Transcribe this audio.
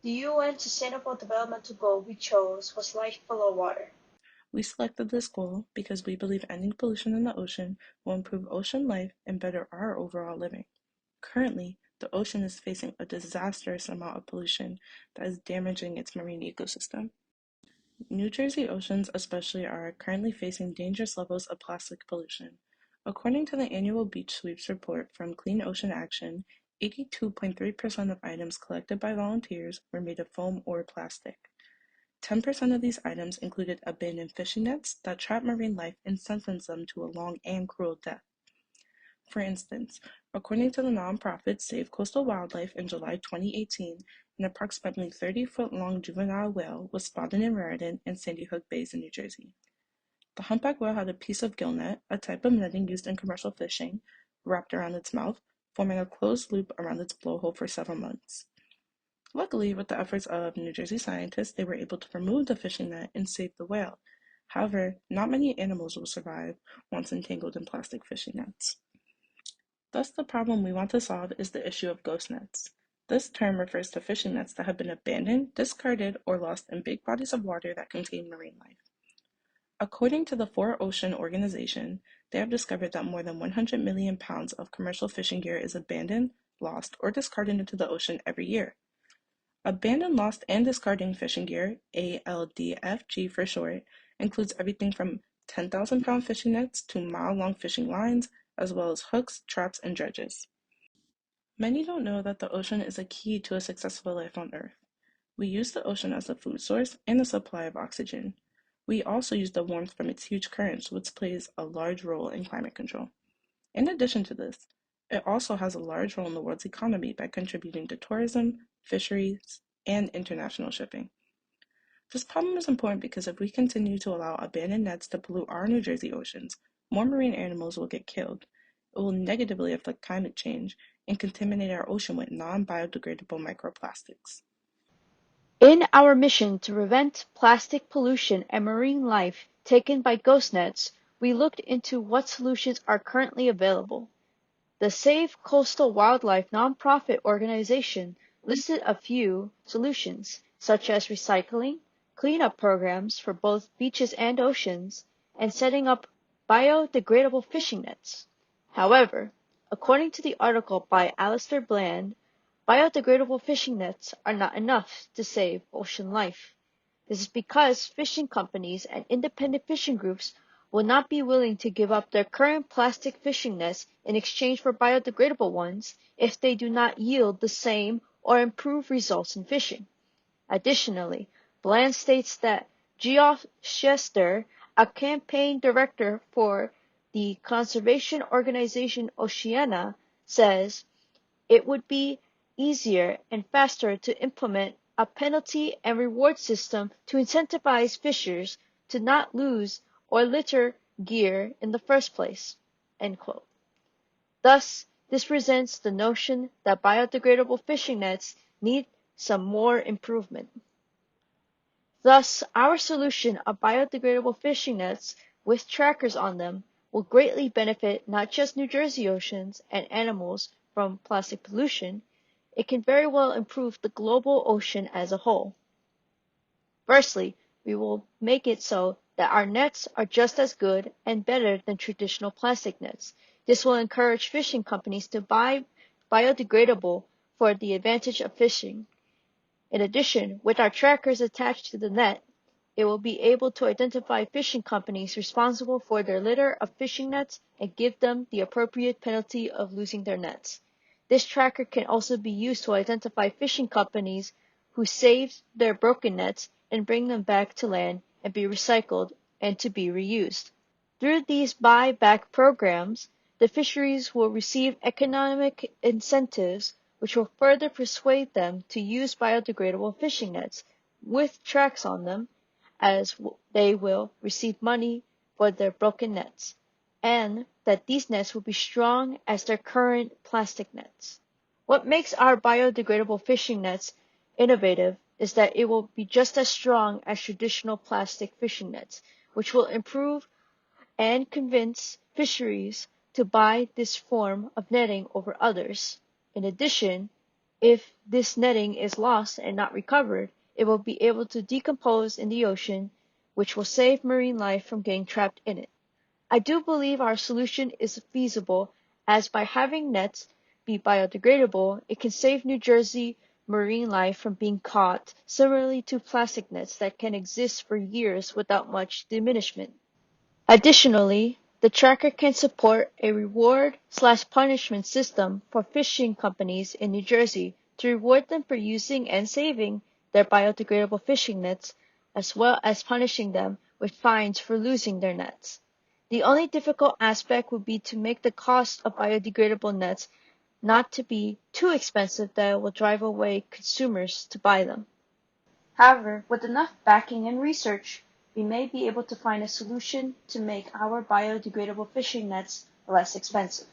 The UN Sustainable Development Goal we chose was life below water. We selected this goal because we believe ending pollution in the ocean will improve ocean life and better our overall living. Currently, the ocean is facing a disastrous amount of pollution that is damaging its marine ecosystem. New Jersey oceans especially are currently facing dangerous levels of plastic pollution. According to the annual Beach Sweeps report from Clean Ocean Action, 82.3% of items collected by volunteers were made of foam or plastic. 10% of these items included abandoned fishing nets that trap marine life and sentence them to a long and cruel death. For instance, according to the nonprofit Save Coastal Wildlife in July 2018, an approximately 30-foot-long juvenile whale was spotted in Raritan and Sandy Hook Bays in New Jersey. The humpback whale had a piece of gill net, a type of netting used in commercial fishing, wrapped around its mouth, forming a closed loop around its blowhole for several months. Luckily, with the efforts of New Jersey scientists, they were able to remove the fishing net and save the whale. However, not many animals will survive once entangled in plastic fishing nets. Thus, the problem we want to solve is the issue of ghost nets. This term refers to fishing nets that have been abandoned, discarded, or lost in big bodies of water that contain marine life. According to the 4Ocean Organization, they have discovered that more than 100 million pounds of commercial fishing gear is abandoned, lost, or discarded into the ocean every year. Abandoned, lost, and discarding fishing gear, ALDFG for short, includes everything from 10,000-pound fishing nets to mile-long fishing lines, as well as hooks, traps, and dredges. Many don't know that the ocean is a key to a successful life on Earth. We use the ocean as a food source and a supply of oxygen. We also use the warmth from its huge currents, which plays a large role in climate control. In addition to this, it also has a large role in the world's economy by contributing to tourism, fisheries, and international shipping. This problem is important because if we continue to allow abandoned nets to pollute our New Jersey oceans, more marine animals will get killed. It will negatively affect climate change and contaminate our ocean with non-biodegradable microplastics. In our mission to prevent plastic pollution and marine life taken by ghost nets, we looked into what solutions are currently available. The Save Coastal Wildlife nonprofit organization listed a few solutions, such as recycling, cleanup programs for both beaches and oceans, and setting up biodegradable fishing nets. However, according to the article by Alistair Bland, biodegradable fishing nets are not enough to save ocean life. This is because fishing companies and independent fishing groups will not be willing to give up their current plastic fishing nets in exchange for biodegradable ones if they do not yield the same or improved results in fishing. Additionally, Bland states that Geoff Chester, a campaign director for the conservation organization Oceana, says it would be easier and faster to implement a penalty and reward system to incentivize fishers to not lose or litter gear in the first place. End quote. Thus, this presents the notion that biodegradable fishing nets need some more improvement. Thus, our solution of biodegradable fishing nets with trackers on them will greatly benefit not just New Jersey oceans and animals from plastic pollution, it can very well improve the global ocean as a whole. Firstly, we will make it so that our nets are just as good and better than traditional plastic nets. This will encourage fishing companies to buy biodegradable for the advantage of fishing. In addition, with our trackers attached to the net, it will be able to identify fishing companies responsible for their litter of fishing nets and give them the appropriate penalty of losing their nets. This tracker can also be used to identify fishing companies who save their broken nets and bring them back to land and be recycled and to be reused. Through these buyback programs, the fisheries will receive economic incentives which will further persuade them to use biodegradable fishing nets with tracks on them, as they will receive money for their broken nets, and that these nets will be strong as their current plastic nets. What makes our biodegradable fishing nets innovative is that it will be just as strong as traditional plastic fishing nets, which will improve and convince fisheries to buy this form of netting over others. In addition, If this netting is lost and not recovered, it will be able to decompose in the ocean, which will save marine life from getting trapped in it. I do believe our solution is feasible, as by having nets be biodegradable, it can save New Jersey marine life from being caught, similarly to plastic nets that can exist for years without much diminishment. Additionally, the tracker can support a reward/punishment system for fishing companies in New Jersey to reward them for using and saving their biodegradable fishing nets, as well as punishing them with fines for losing their nets. The only difficult aspect would be to make the cost of biodegradable nets not to be too expensive that it will drive away consumers to buy them. However, with enough backing and research, we may be able to find a solution to make our biodegradable fishing nets less expensive.